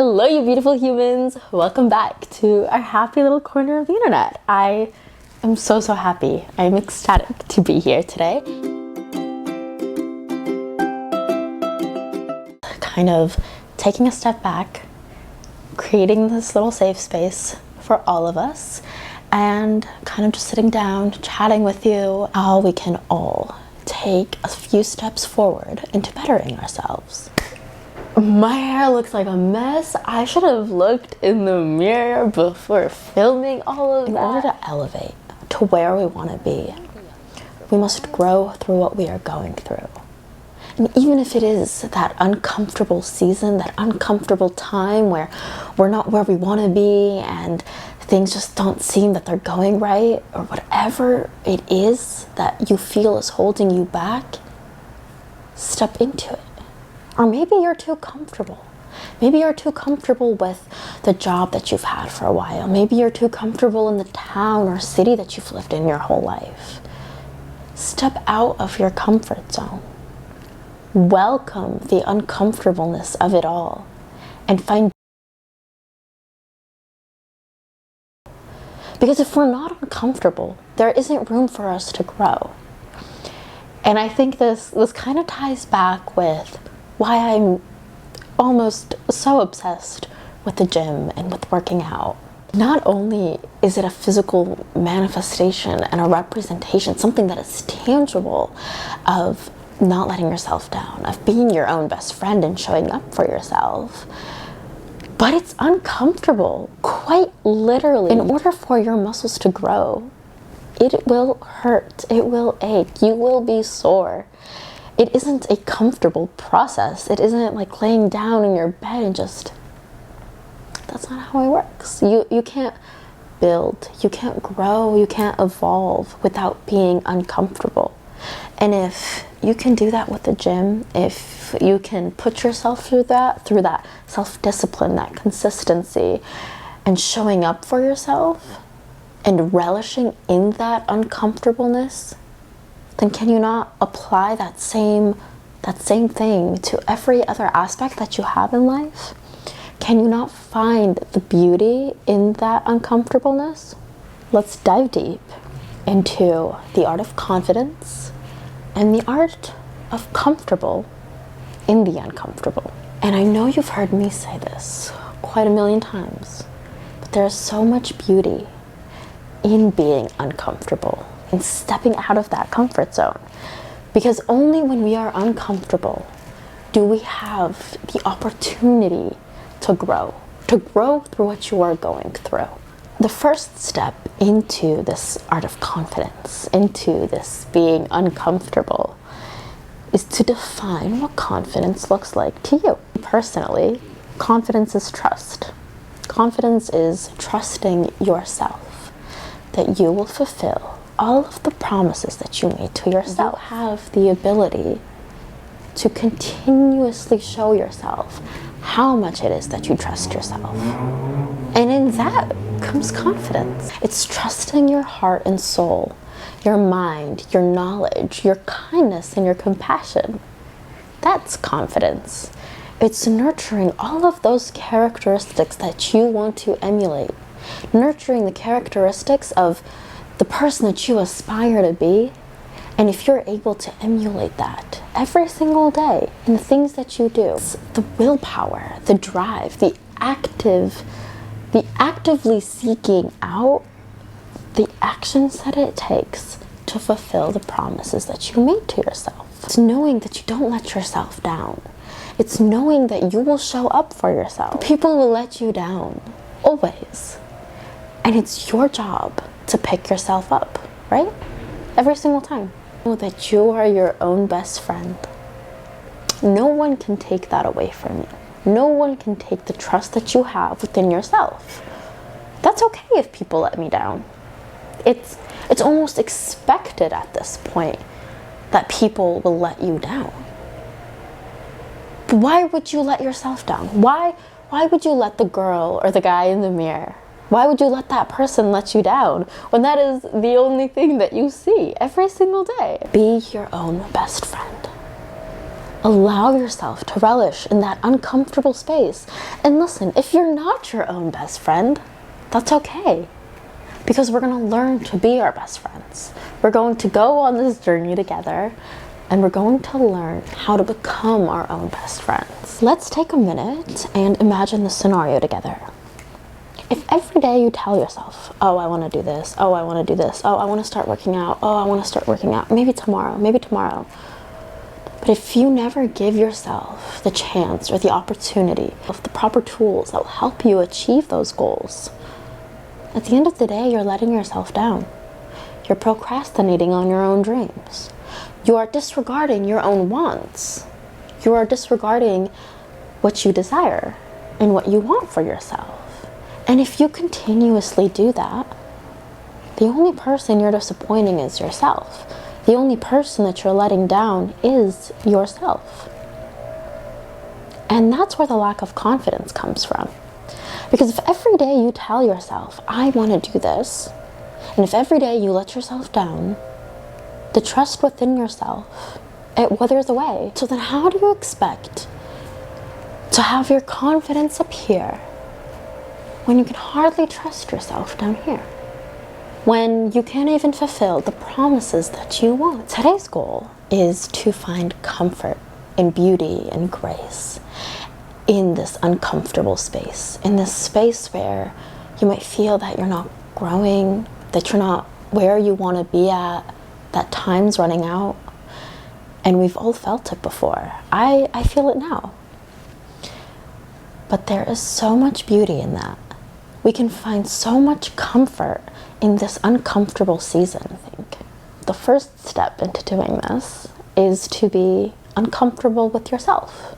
Hello, you beautiful humans. Welcome back to our happy little corner of the internet. I am so happy. I'm ecstatic to be here today. Kind of taking a step back, creating this little safe space for all of us, and kind of just sitting down, chatting with you, how we can all take a few steps forward into bettering ourselves. My hair looks like a mess. I should have looked in the mirror before filming all of that. In order to elevate to where we want to be, we must grow through what we are going through. And even if it is that uncomfortable season, that uncomfortable time where we're not where we want to be and things just don't seem that they're going right, or whatever it is that you feel is holding you back, step into it. Or maybe you're too comfortable. Maybe you're too comfortable with the job that you've had for a while. Maybe you're too comfortable in the town or city that you've lived in your whole life. Step out of your comfort zone. Welcome the uncomfortableness of it all and find. Because if we're not uncomfortable, there isn't room for us to grow. And I think this kind of ties back with why I'm almost so obsessed with the gym and with working out. Not only is it a physical manifestation and a representation, something that is tangible of not letting yourself down, of being your own best friend and showing up for yourself, but it's uncomfortable, quite literally. In order for your muscles to grow, it will hurt, it will ache, you will be sore. It isn't a comfortable process. It isn't like laying down in your bed and just, that's not how it works. You can't build, you can't grow, you can't evolve without being uncomfortable. And if you can do that with the gym, if you can put yourself through that self-discipline, that consistency, and showing up for yourself and relishing in that uncomfortableness, then can you not apply that same thing to every other aspect that you have in life? Can you not find the beauty in that uncomfortableness? Let's dive deep into the art of confidence and the art of comfortable in the uncomfortable. And I know you've heard me say this quite a million times, but there is so much beauty in being uncomfortable and stepping out of that comfort zone. Because only when we are uncomfortable do we have the opportunity to grow through what you are going through. The first step into this art of confidence, into this being uncomfortable, is to define what confidence looks like to you. Personally, confidence is trust. Confidence is trusting yourself that you will fulfill all of the promises that you made to yourself. You have the ability to continuously show yourself how much it is that you trust yourself. And in that comes confidence. It's trusting your heart and soul, your mind, your knowledge, your kindness, and your compassion. That's confidence. It's nurturing all of those characteristics that you want to emulate. Nurturing the characteristics of the person that you aspire to be. And if you're able to emulate that every single day in the things that you do, it's the willpower, the drive, the actively seeking out the actions that it takes to fulfill the promises that you made to yourself. It's knowing that you don't let yourself down. It's knowing that you will show up for yourself. People will let you down, always. And it's your job to pick yourself up, right? Every single time. Know that you are your own best friend. No one can take that away from you. No one can take the trust that you have within yourself. That's okay if people let me down. It's almost expected at this point that people will let you down. But why would you let yourself down? Why would you let the girl or the guy in the mirror? Why would you let that person let you down when that is the only thing that you see every single day? Be your own best friend. Allow yourself to relish in that uncomfortable space. And listen, if you're not your own best friend, that's okay. Because we're going to learn to be our best friends. We're going to go on this journey together, and we're going to learn how to become our own best friends. Let's take a minute and imagine the scenario together. If every day you tell yourself, oh, I want to do this, oh, I want to do this, oh, I want to start working out, oh, I want to start working out, maybe tomorrow. But if you never give yourself the chance or the opportunity of the proper tools that will help you achieve those goals, at the end of the day, you're letting yourself down. You're procrastinating on your own dreams. You are disregarding your own wants. You are disregarding what you desire and what you want for yourself. And if you continuously do that, the only person you're disappointing is yourself. The only person that you're letting down is yourself. And that's where the lack of confidence comes from. Because if every day you tell yourself, I want to do this, and if every day you let yourself down, the trust within yourself, it withers away. So then how do you expect to have your confidence up here when you can hardly trust yourself down here? When you can't even fulfill the promises that you want? Today's goal is to find comfort and beauty and grace in this uncomfortable space, in this space where you might feel that you're not growing, that you're not where you want to be at, that time's running out. And we've all felt it before. I feel it now. But there is so much beauty in that. We can find so much comfort in this uncomfortable season, I think. The first step into doing this is to be uncomfortable with yourself,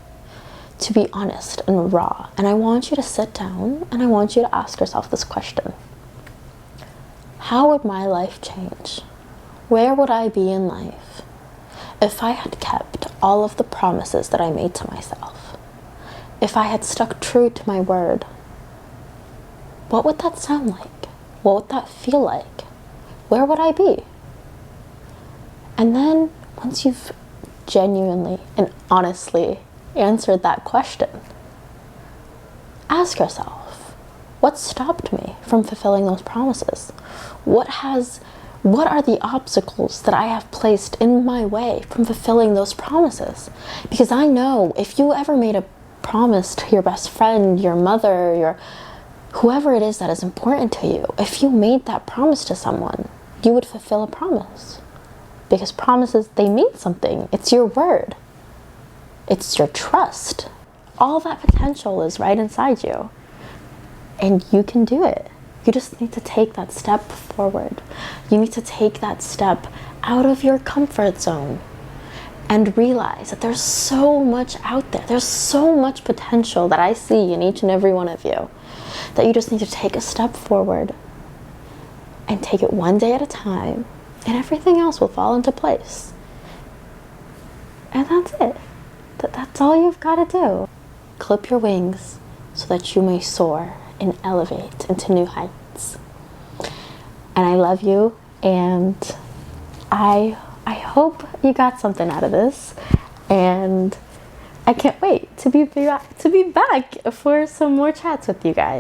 to be honest and raw. And I want you to sit down and I want you to ask yourself this question. How would my life change? Where would I be in life if I had kept all of the promises that I made to myself? If I had stuck true to my word? What would that sound like? What would that feel like? Where would I be? And then once you've genuinely and honestly answered that question, ask yourself, what stopped me from fulfilling those promises? What are the obstacles that I have placed in my way from fulfilling those promises? Because I know if you ever made a promise to your best friend, your mother, whoever it is that is important to you, if you made that promise to someone, you would fulfill a promise. Because promises, they mean something. It's your word. It's your trust. All that potential is right inside you. And you can do it. You just need to take that step forward. You need to take that step out of your comfort zone and realize that there's so much out there. There's so much potential that I see in each and every one of you, that you just need to take a step forward and take it one day at a time, and everything else will fall into place. And that's it. That's all you've got to do. Clip your wings so that you may soar and elevate into new heights. And I love you, and I hope you got something out of this, and I can't wait to be back for some more chats with you guys.